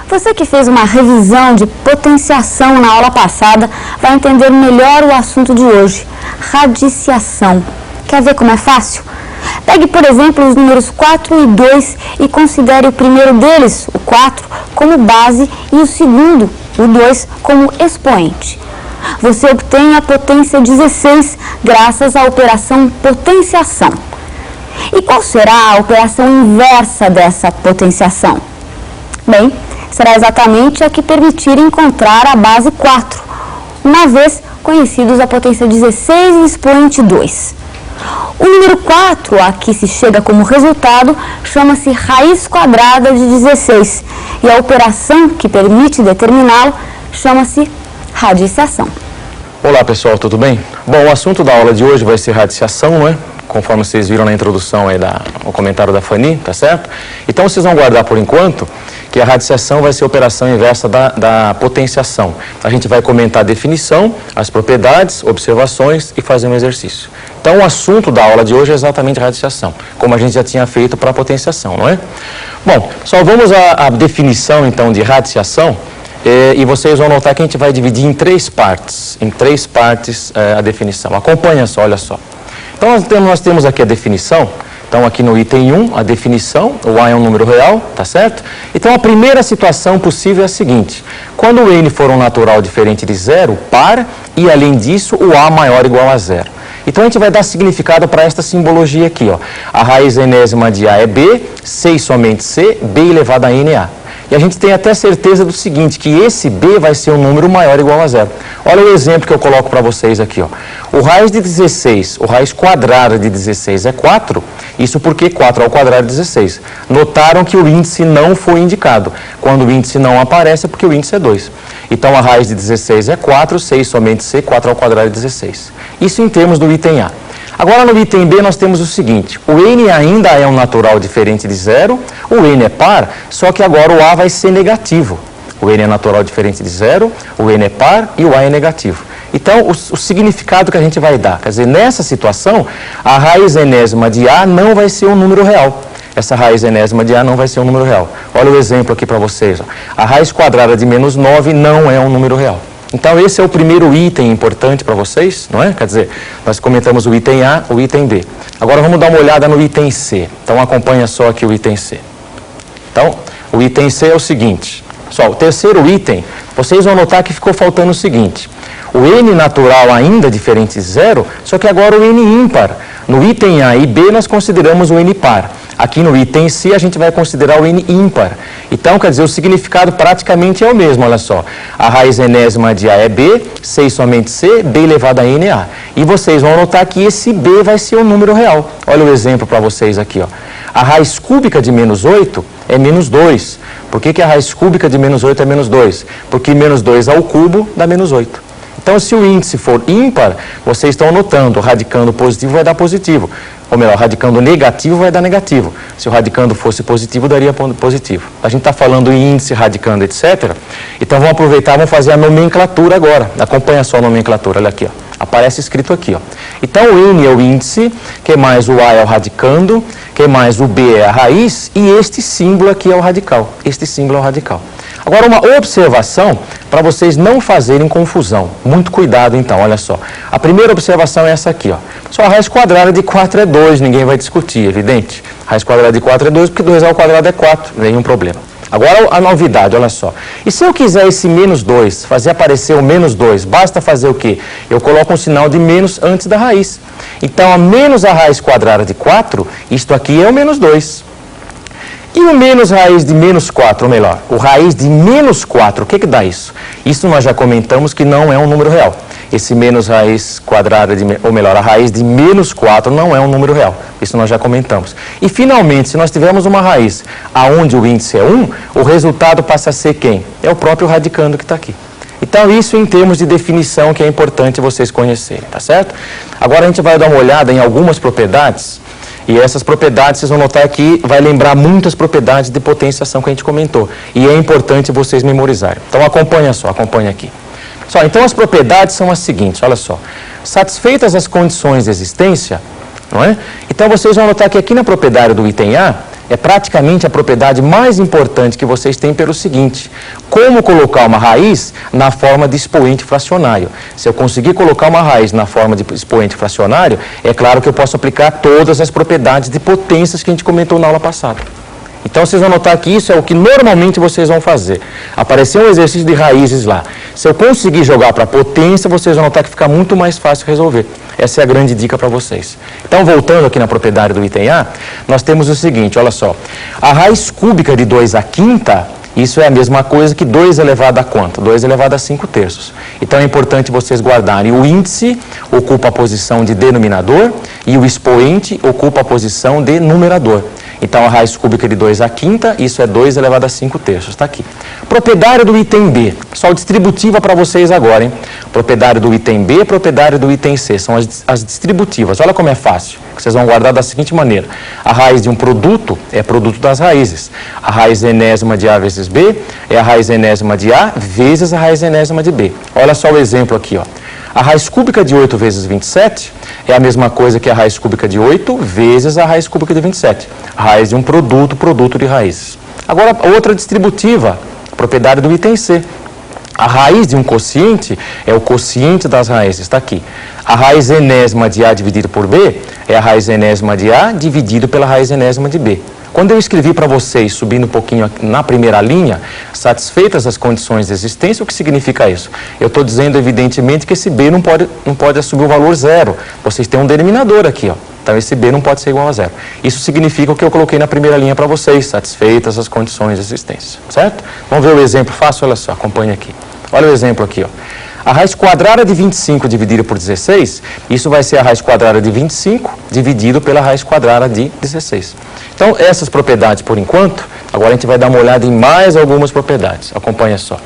Você que fez uma revisão de potenciação na aula passada vai entender melhor o assunto de hoje, radiciação. Quer ver como é fácil? Pegue, por exemplo, os números 4 e 2 e considere o primeiro deles, o 4, como base e o segundo, o 2, como expoente. Você obtém a potência 16 graças à operação potenciação. E qual será a operação inversa dessa potenciação? Bem, será exatamente a que permitir encontrar a base 4, uma vez conhecidos a potência 16 e expoente 2. O número 4, a que se chega como resultado, chama-se raiz quadrada de 16 e a operação que permite determiná-lo chama-se radiciação. Olá pessoal, tudo bem? Bom, o assunto da aula de hoje vai ser radiciação, não é? Conforme vocês viram na introdução aí o comentário da Fanny, tá certo? Então vocês vão guardar por enquanto que a radiciação vai ser a operação inversa da potenciação. A gente vai comentar a definição, as propriedades, observações e fazer um exercício. Então o assunto da aula de hoje é exatamente radiciação, como a gente já tinha feito para a potenciação, não é? Bom, só vamos à definição então de radiciação. E vocês vão notar que a gente vai dividir em três partes a definição. Acompanha só, olha só. Então nós temos aqui a definição, então aqui no item 1, a definição, o A é um número real, tá certo? Então a primeira situação possível é a seguinte, quando o N for um natural diferente de zero, par, e além disso o A maior ou igual a zero. Então a gente vai dar significado para esta simbologia aqui, ó. A raiz enésima de A é B, C e somente C, B elevado a N é A. E a gente tem até certeza do seguinte, que esse B vai ser um número maior ou igual a zero. Olha o exemplo que eu coloco para vocês aqui, ó. O raiz de 16, o raiz quadrada de 16 é 4, isso porque 4 ao quadrado é 16. Notaram que o índice não foi indicado. Quando o índice não aparece é porque o índice é 2. Então a raiz de 16 é 4, C e somente C, 4 ao quadrado é 16. Isso em termos do item A. Agora no item B nós temos o seguinte, o N ainda é um natural diferente de zero, o N é par, só que agora o A vai ser negativo. O N é natural diferente de zero, o N é par e o A é negativo. Então o significado que a gente vai dar, quer dizer, nessa situação, a raiz enésima de A não vai ser um número real. Essa raiz enésima de A não vai ser um número real. Olha o exemplo aqui para vocês. Ó. A raiz quadrada de menos 9 não é um número real. Então, esse é o primeiro item importante para vocês, não é? Quer dizer, nós comentamos o item A, o item B. Agora, vamos dar uma olhada no item C. Então, acompanha só aqui o item C. Então, o item C é o seguinte. Só, o terceiro item, vocês vão notar que ficou faltando o seguinte. O N natural ainda diferente de zero, só que agora o N ímpar. No item A e B, nós consideramos o N par. Aqui no item C, a gente vai considerar o N ímpar. Então, quer dizer, o significado praticamente é o mesmo, olha só. A raiz enésima de A é B, C e somente C, B elevado a N é A. E vocês vão notar que esse B vai ser um número real. Olha o exemplo para vocês aqui, ó. A raiz cúbica de menos 8 é menos 2. Por que a raiz cúbica de menos 8 é menos 2? Porque menos 2 ao cubo dá menos 8. Então, se o índice for ímpar, vocês estão notando, o radicando positivo vai dar positivo. Ou melhor, radicando negativo vai dar negativo. Se o radicando fosse positivo, daria positivo. A gente está falando em índice, radicando, etc. Então, vamos aproveitar, vamos fazer a nomenclatura agora. Acompanha só a nomenclatura, olha aqui, ó. Aparece escrito aqui, ó. Então, o N é o índice, que mais o A é o radicando, que mais o B é a raiz, e este símbolo aqui é o radical. Este símbolo é o radical. Agora, uma observação para vocês não fazerem confusão. Muito cuidado, então, olha só. A primeira observação é essa aqui, ó. Só a raiz quadrada de 4 é 2, ninguém vai discutir, evidente. A raiz quadrada de 4 é 2, porque 2 ao quadrado é 4, nenhum problema. Agora, a novidade, olha só. E se eu quiser esse menos 2, fazer aparecer o menos 2, basta fazer o quê? Eu coloco um sinal de menos antes da raiz. Então, a menos a raiz quadrada de 4, isto aqui é o menos 2. E o menos raiz de menos 4, ou melhor, o raiz de menos 4, o que dá isso? Isso nós já comentamos que não é um número real. Esse menos raiz quadrada, ou melhor, a raiz de menos 4 não é um número real. Isso nós já comentamos. E finalmente, se nós tivermos uma raiz aonde o índice é 1, o resultado passa a ser quem? É o próprio radicando que está aqui. Então, isso em termos de definição que é importante vocês conhecerem, tá certo? Agora a gente vai dar uma olhada em algumas propriedades. E essas propriedades, vocês vão notar que vai lembrar muitas propriedades de potenciação que a gente comentou. E é importante vocês memorizarem. Então, acompanha só, acompanha aqui. Então, as propriedades são as seguintes, olha só. Satisfeitas as condições de existência, não é? Então, vocês vão notar que aqui na propriedade do item A, é praticamente a propriedade mais importante que vocês têm pelo seguinte: como colocar uma raiz na forma de expoente fracionário. Se eu conseguir colocar uma raiz na forma de expoente fracionário, é claro que eu posso aplicar todas as propriedades de potências que a gente comentou na aula passada. Então, vocês vão notar que isso é o que normalmente vocês vão fazer. Apareceu um exercício de raízes lá. Se eu conseguir jogar para potência, vocês vão notar que fica muito mais fácil resolver. Essa é a grande dica para vocês. Então, voltando aqui na propriedade do item A, nós temos o seguinte, olha só. A raiz cúbica de 2 à quinta, isso é a mesma coisa que 2 elevado a quanto? 2 elevado a 5 terços. Então, é importante vocês guardarem o índice, ocupa a posição de denominador, e o expoente ocupa a posição de numerador. Então, a raiz cúbica de 2 à quinta, isso é 2 elevado a 5 terços, está aqui. Propriedade do item B, só distributiva para vocês agora, hein? Propriedade do item B, propriedade do item C, são as distributivas. Olha como é fácil, vocês vão guardar da seguinte maneira. A raiz de um produto é produto das raízes. A raiz enésima de A vezes B é a raiz enésima de A vezes a raiz enésima de B. Olha só o exemplo aqui, ó. A raiz cúbica de 8 vezes 27 é a mesma coisa que a raiz cúbica de 8 vezes a raiz cúbica de 27. Raiz de um produto, produto de raízes. Agora, outra distributiva, propriedade do item C. A raiz de um quociente é o quociente das raízes, está aqui. A raiz enésima de A dividido por B é a raiz enésima de A dividido pela raiz enésima de B. Quando eu escrevi para vocês, subindo um pouquinho na primeira linha, satisfeitas as condições de existência, o que significa isso? Eu estou dizendo, evidentemente, que esse B não pode assumir o valor zero. Vocês têm um denominador aqui, ó. Então, esse B não pode ser igual a zero. Isso significa o que eu coloquei na primeira linha para vocês, satisfeitas as condições de existência, certo? Vamos ver o exemplo fácil, olha só, acompanha aqui. Olha o exemplo aqui, ó. A raiz quadrada de 25 dividida por 16, isso vai ser a raiz quadrada de 25 dividido pela raiz quadrada de 16. Então, essas propriedades por enquanto, agora a gente vai dar uma olhada em mais algumas propriedades. Acompanha só.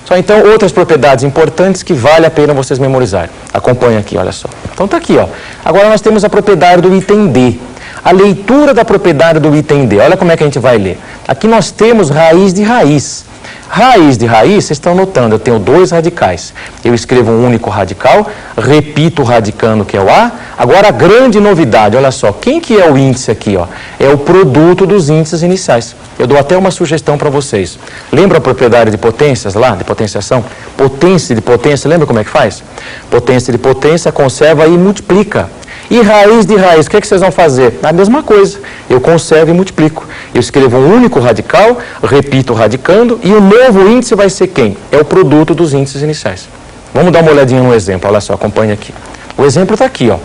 Só então outras propriedades importantes que vale a pena vocês memorizarem. Acompanha aqui, olha só. Então tá aqui, ó. Agora nós temos a propriedade do item D. A leitura da propriedade do item D. Olha como é que a gente vai ler. Aqui nós temos raiz de raiz. Raiz de raiz, vocês estão notando, eu tenho 2 radicais. Eu escrevo um único radical, repito o radicando que é o A. Agora a grande novidade, olha só, quem que é o índice aqui, ó? É o produto dos índices iniciais. Eu dou até uma sugestão para vocês. Lembra a propriedade de potências lá, de potenciação? Potência de potência, lembra como é que faz? Potência de potência, conserva e multiplica. E raiz de raiz, o que é que vocês vão fazer? A mesma coisa, eu conservo e multiplico. Eu escrevo um único radical, repito o radicando, e o novo índice vai ser quem? É o produto dos índices iniciais. Vamos dar uma olhadinha no exemplo, olha só, acompanha aqui. O exemplo está aqui, ó.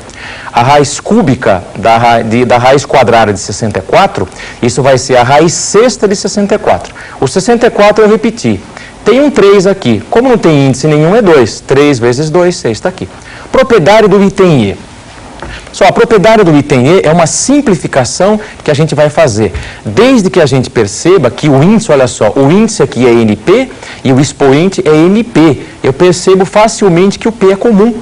A raiz cúbica da raiz quadrada de 64, isso vai ser a raiz sexta de 64. O 64 eu repeti. Tem um 3 aqui. Como não tem índice nenhum, é 2. 3 vezes 2, 6 está aqui. Propriedade do item E. Só a propriedade do item E é uma simplificação que a gente vai fazer. Desde que a gente perceba que o índice, olha só, o índice aqui é NP e o expoente é NP. Eu percebo facilmente que o P é comum.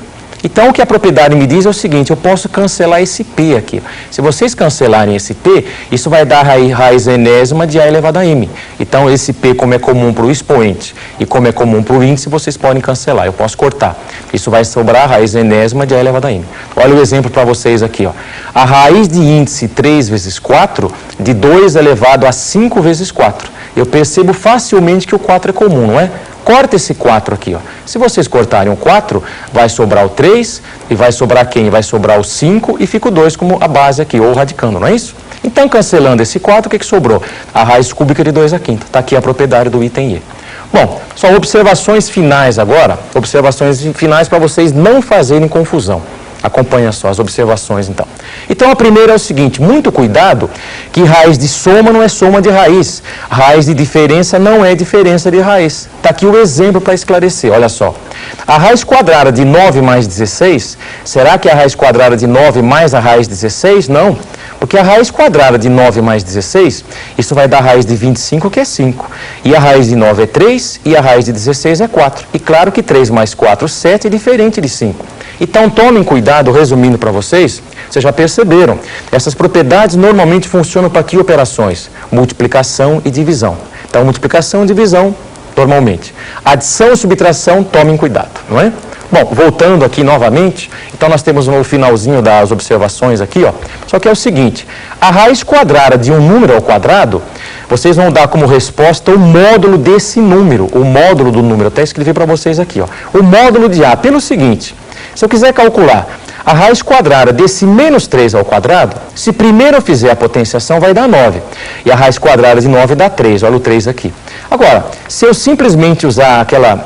Então, o que a propriedade me diz é o seguinte, eu posso cancelar esse P aqui. Se vocês cancelarem esse P, isso vai dar raiz enésima de A elevado a M. Então, esse P, como é comum para o expoente e como é comum para o índice, vocês podem cancelar, eu posso cortar. Isso vai sobrar a raiz enésima de A elevado a M. Olha o exemplo para vocês aqui, ó. A raiz de índice 3 vezes 4, de 2 elevado a 5 vezes 4. Eu percebo facilmente que o 4 é comum, não é? Corta esse 4 aqui, ó. Se vocês cortarem o 4, vai sobrar o 3, e vai sobrar quem? Vai sobrar o 5 e fica o 2 como a base aqui, ou radicando, não é isso? Então, cancelando esse 4, o que sobrou? A raiz cúbica de 2 à quinta. Está aqui a propriedade do item E. Bom, só observações finais agora, observações finais para vocês não fazerem confusão. Acompanha só as observações, então. Então, a primeira é o seguinte, muito cuidado, que raiz de soma não é soma de raiz. Raiz de diferença não é diferença de raiz. Está aqui o exemplo para esclarecer, olha só. A raiz quadrada de 9 mais 16, será que é a raiz quadrada de 9 mais a raiz de 16? Não. Porque a raiz quadrada de 9 mais 16, isso vai dar a raiz de 25, que é 5. E a raiz de 9 é 3, e a raiz de 16 é 4. E claro que 3 mais 4, 7, é diferente de 5. Então, tomem cuidado, resumindo para vocês, vocês já perceberam, essas propriedades normalmente funcionam para que operações? Multiplicação e divisão. Então, multiplicação e divisão, normalmente. Adição e subtração, tomem cuidado, não é? Bom, voltando aqui novamente, então nós temos no finalzinho das observações aqui, ó, só que é o seguinte, a raiz quadrada de um número ao quadrado, vocês vão dar como resposta o módulo desse número, o módulo do número, até escrevi para vocês aqui, ó, o módulo de A, pelo seguinte, se eu quiser calcular a raiz quadrada desse menos 3 ao quadrado, se primeiro eu fizer a potenciação, vai dar 9. E a raiz quadrada de 9 dá 3, olha o 3 aqui. Agora, se eu simplesmente usar aquela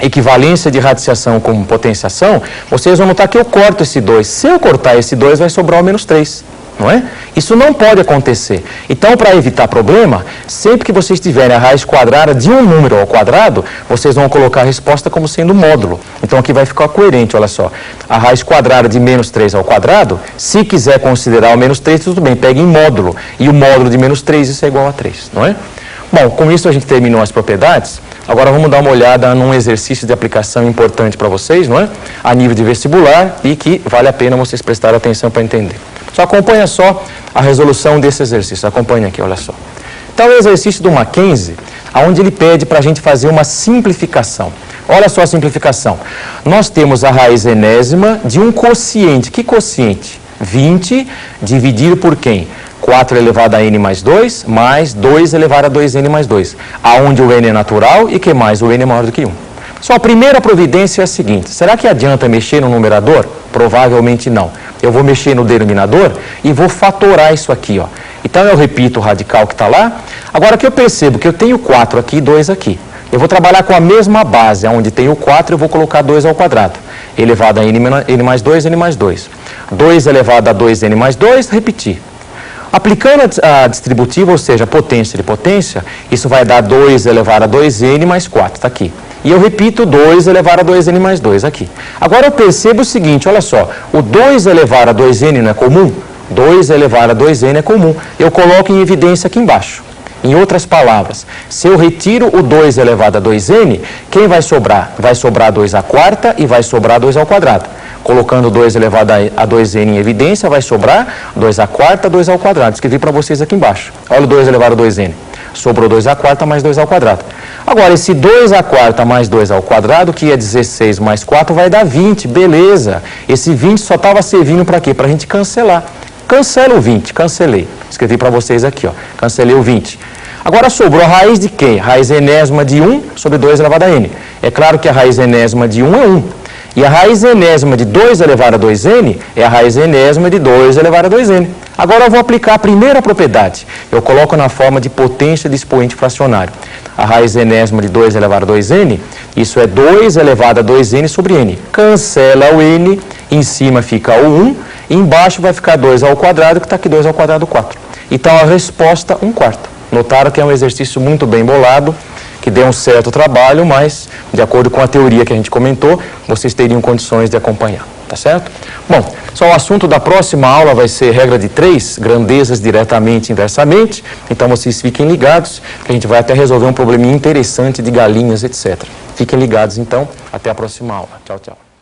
equivalência de radiciação como potenciação, vocês vão notar que eu corto esse 2. Se eu cortar esse 2, vai sobrar o menos 3. Não é? Isso não pode acontecer. Então, para evitar problema, sempre que vocês tiverem a raiz quadrada de um número ao quadrado, vocês vão colocar a resposta como sendo módulo. Então, aqui vai ficar coerente, olha só. A raiz quadrada de menos 3 ao quadrado, se quiser considerar o menos 3, tudo bem, pega em módulo. E o módulo de menos 3, isso é igual a 3, não é? Bom, com isso a gente terminou as propriedades. Agora vamos dar uma olhada num exercício de aplicação importante para vocês, não é? A nível de vestibular e que vale a pena vocês prestarem atenção para entender. Só acompanha só a resolução desse exercício. Acompanha aqui, olha só. Então, é o exercício do Mackenzie, onde ele pede para a gente fazer uma simplificação. Olha só a simplificação. Nós temos a raiz enésima de um quociente. Que quociente? 20 dividido por quem? 4 elevado a n mais 2, mais 2 elevado a 2n mais 2. Aonde o n é natural e que mais? O n é maior do que 1. Só a primeira providência é a seguinte. Será que adianta mexer no numerador? Provavelmente não. Eu vou mexer no denominador e vou fatorar isso aqui, ó. Então, eu repito o radical que está lá. Agora que eu percebo que eu tenho 4 aqui e 2 aqui. Eu vou trabalhar com a mesma base, onde tem o 4, eu vou colocar 2 ao quadrado. Elevado a n mais 2, n mais 2. 2 elevado a 2n mais 2, repetir. Aplicando a distributiva, ou seja, potência de potência, isso vai dar 2 elevado a 2n mais 4, está aqui. E eu repito 2 elevado a 2n mais 2 aqui. Agora eu percebo o seguinte, olha só, o 2 elevado a 2n não é comum? 2 elevado a 2n é comum. Eu coloco em evidência aqui embaixo. Em outras palavras, se eu retiro o 2 elevado a 2n, quem vai sobrar? Vai sobrar 2 à quarta e vai sobrar 2 ao quadrado. Colocando 2 elevado a 2n em evidência, vai sobrar 2 à quarta, 2 ao quadrado. Escrevi para vocês aqui embaixo. Olha o 2 elevado a 2n. Sobrou 2 à quarta mais 2 ao quadrado. Agora, esse 2 à quarta mais 2 ao quadrado, que é 16 mais 4, vai dar 20. Beleza. Esse 20 só estava servindo para quê? Para a gente cancelar. Cancela o 20. Cancelei. Escrevi para vocês aqui, ó. Cancelei o 20. Agora sobrou a raiz de quem? Raiz enésima de 1 sobre 2 elevado a n. É claro que a raiz enésima de 1 é 1. E a raiz enésima de 2 elevado a 2n é a raiz enésima de 2 elevado a 2n. Agora eu vou aplicar a primeira propriedade. Eu coloco na forma de potência de expoente fracionário. A raiz enésima de 2 elevado a 2n, isso é 2 elevado a 2n sobre n. Cancela o n, em cima fica o 1, e embaixo vai ficar 2 ao quadrado, que está aqui 2 ao quadrado 4. Então a resposta 1/4. Notaram que é um exercício muito bem bolado, que deu um certo trabalho, mas, de acordo com a teoria que a gente comentou, vocês teriam condições de acompanhar, tá certo? Bom, só o assunto da próxima aula vai ser regra de 3, grandezas diretamente e inversamente, então vocês fiquem ligados, que a gente vai até resolver um probleminha interessante de galinhas, etc. Fiquem ligados, então, até a próxima aula. Tchau, tchau.